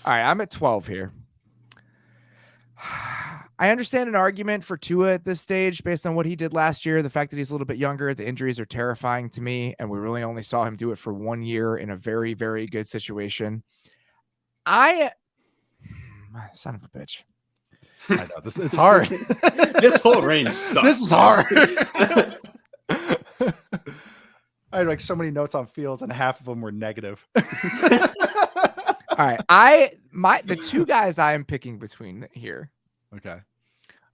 All right, I'm at 12 here. I understand an argument for Tua at this stage based on what he did last year. The fact that he's a little bit younger, the injuries are terrifying to me, and we really only saw him do it for 1 year in a very, very good situation. Son of a bitch. I know it's hard. This whole range sucks. This is hard. I had like so many notes on Fields, and half of them were negative. All right, the two guys I am picking between here, okay,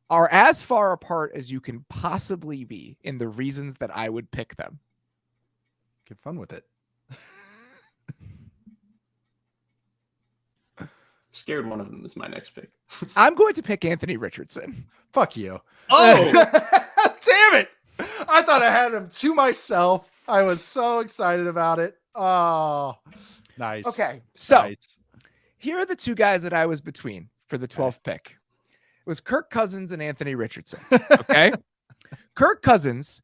are as far apart as you can possibly be in the reasons that I would pick them. Get fun with it. Scared one of them is my next pick. I'm going to pick Anthony Richardson. Fuck you. Oh, damn it. I thought I had him to myself. I was so excited about it. Oh, nice. Okay. So nice. Here are the two guys that I was between for the 12th pick. It was Kirk Cousins and Anthony Richardson. Okay. Kirk Cousins,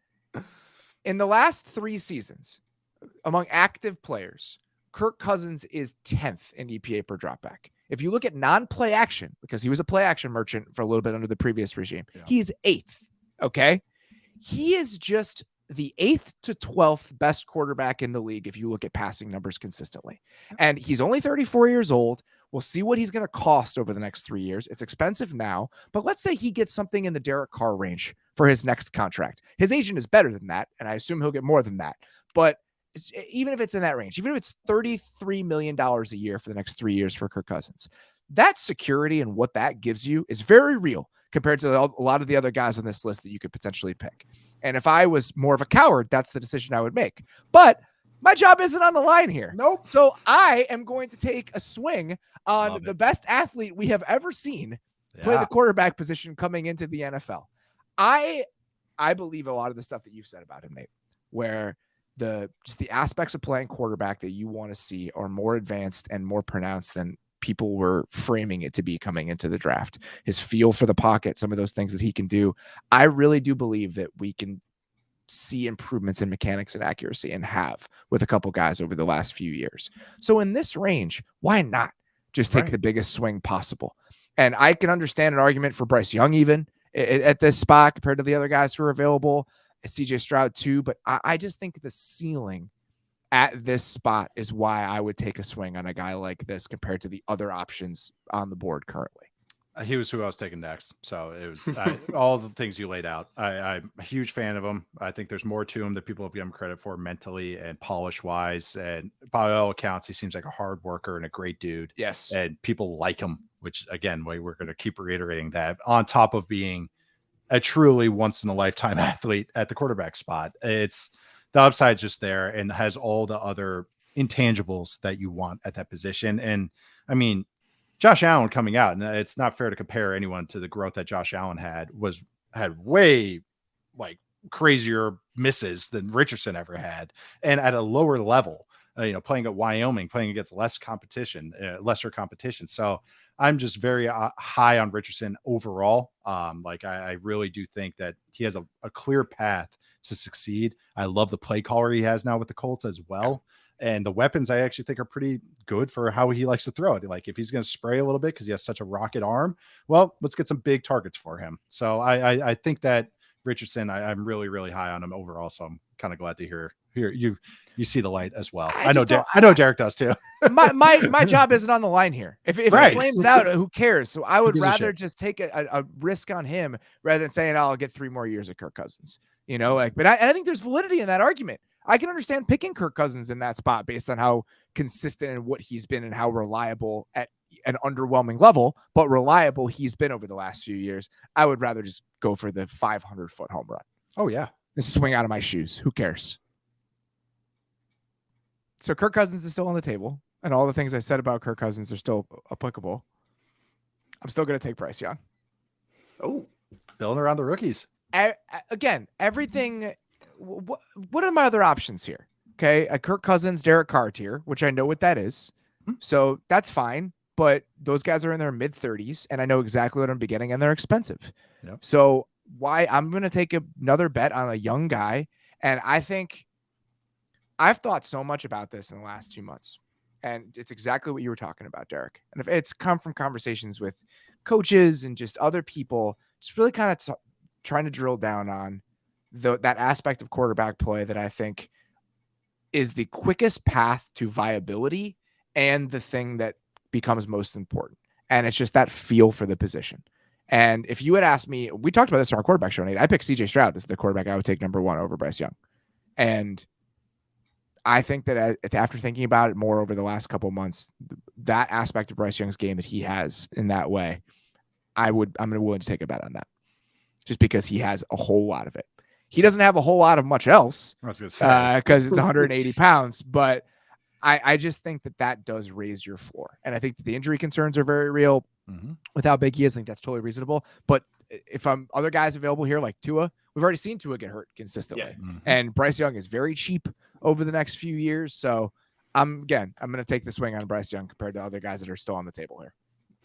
in the last 3 seasons, among active players, Kirk Cousins is 10th in EPA per dropback. If you look at non-play action, because he was a play action merchant for a little bit under the previous regime, he's 8th. Okay. He is just the 8th to 12th best quarterback in the league if you look at passing numbers consistently. And he's only 34 years old. We'll see what he's going to cost over the next 3 years. It's expensive now, but let's say he gets something in the Derek Carr range for his next contract. His agent is better than that, and I assume he'll get more than that. But even if it's in that range, even if it's $33 million a year for the next 3 years for Kirk Cousins, that security and what that gives you is very real compared to a lot of the other guys on this list that you could potentially pick. And if I was more of a coward, that's the decision I would make. But my job isn't on the line here. Nope. So I am going to take a swing on the best athlete we have ever seen play the quarterback position coming into the NFL. I believe a lot of the stuff that you've said about him, Nate, where just the aspects of playing quarterback that you want to see are more advanced and more pronounced than people were framing it to be coming into the draft. His feel for the pocket, some of those things that he can do. I really do believe that we can see improvements in mechanics and accuracy, and have with a couple guys over the last few years. So in this range, why not just take the biggest swing possible? And I can understand an argument for Bryce Young even at this spot compared to the other guys who are available, CJ Stroud too. But I just think the ceiling at this spot is why I would take a swing on a guy like this compared to the other options on the board currently. He was who I was taking next. So it was all the things you laid out. I'm a huge fan of him. I think there's more to him that people have given him credit for mentally and polish wise. And by all accounts, he seems like a hard worker and a great dude. Yes. And people like him, which again, we're going to keep reiterating that, on top of being a truly once in a lifetime athlete at the quarterback spot. It's the upside just there and has all the other intangibles that you want at that position. And I mean, Josh Allen coming out, and it's not fair to compare anyone to the growth that Josh Allen had way like crazier misses than Richardson ever had, and at a lower level, playing at Wyoming, playing against lesser competition. So I'm just very high on Richardson overall. I really do think that he has a clear path to succeed. I love the play caller he has now with the Colts as well. And the weapons I actually think are pretty good for how he likes to throw it. Like if he's going to spray a little bit because he has such a rocket arm, well, let's get some big targets for him. So I think that Richardson, I'm really, really high on him overall. So I'm kind of glad to hear you see the light as well. I know Derek does too. my job isn't on the line here. If it flames out, who cares? So I would rather just take a risk on him rather than saying, I'll get 3 more years of Kirk Cousins, but I think there's validity in that argument. I can understand picking Kirk Cousins in that spot based on how consistent and what he's been and how reliable at an underwhelming level, but reliable he's been over the last few years. I would rather just go for the 500-foot home run. Oh, yeah. Just swing out of my shoes. Who cares? So Kirk Cousins is still on the table, and all the things I said about Kirk Cousins are still applicable. I'm still going to take Bryce Young. Oh, building around the rookies. Again, everything... What are my other options here? Okay, a Kirk Cousins, Derek Carr tier, which I know what that is. So that's fine. But those guys are in their mid-30s, and I know exactly what I'm getting, and they're expensive. Yep. So why I'm going to take another bet on a young guy, and I think I've thought so much about this in the last 2 months. And it's exactly what you were talking about, Derek. And if it's come from conversations with coaches and just other people, just really kind of trying to drill down on that aspect of quarterback play that I think is the quickest path to viability and the thing that becomes most important. And it's just that feel for the position. And if you had asked me, we talked about this in our quarterback show, Nate, I picked CJ Stroud as the quarterback I would take number 1 over Bryce Young. And I think that after thinking about it more over the last couple of months, that aspect of Bryce Young's game that he has in that way, I'm willing to take a bet on that just because he has a whole lot of it. He doesn't have a whole lot of much else because it's 180 pounds, but I just think that does raise your floor. And I think that the injury concerns are very real with how big he is. I think that's totally reasonable. But if other guys available here like Tua, we've already seen Tua get hurt consistently. Yeah. And Bryce Young is very cheap over the next few years. So I'm going to take the swing on Bryce Young compared to other guys that are still on the table here.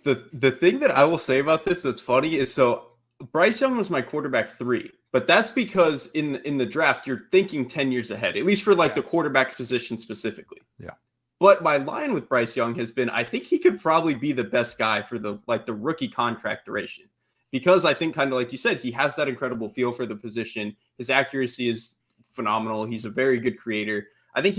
The thing that I will say about this that's funny is, so Bryce Young was my quarterback 3, but that's because in the draft, you're thinking 10 years ahead, at least for the quarterback position specifically. Yeah. But my line with Bryce Young has been, I think he could probably be the best guy for the rookie contract duration, because I think, kind of like you said, he has that incredible feel for the position. His accuracy is phenomenal. He's a very good creator. I think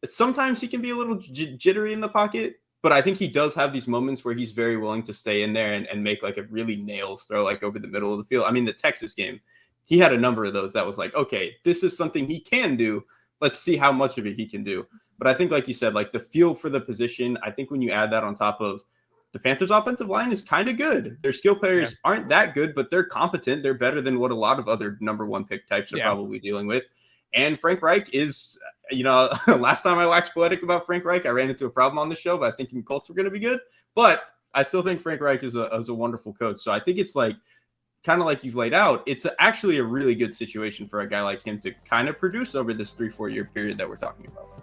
sometimes he can be a little jittery in the pocket, but I think he does have these moments where he's very willing to stay in there and make a really nails throw over the middle of the field. I mean, the Texas game, he had a number of those that was okay, this is something he can do. Let's see how much of it he can do. But I think, like you said, the feel for the position, I think when you add that on top of the Panthers' offensive line is kind of good. Their skill players aren't that good, but they're competent. They're better than what a lot of other number 1 pick types are probably dealing with. And Frank Reich is, last time I waxed poetic about Frank Reich, I ran into a problem on the show by thinking Colts were going to be good. But I still think Frank Reich is a wonderful coach. So I think it's kind of like you've laid out, it's actually a really good situation for a guy like him to kind of produce over this 3-4 year period that we're talking about.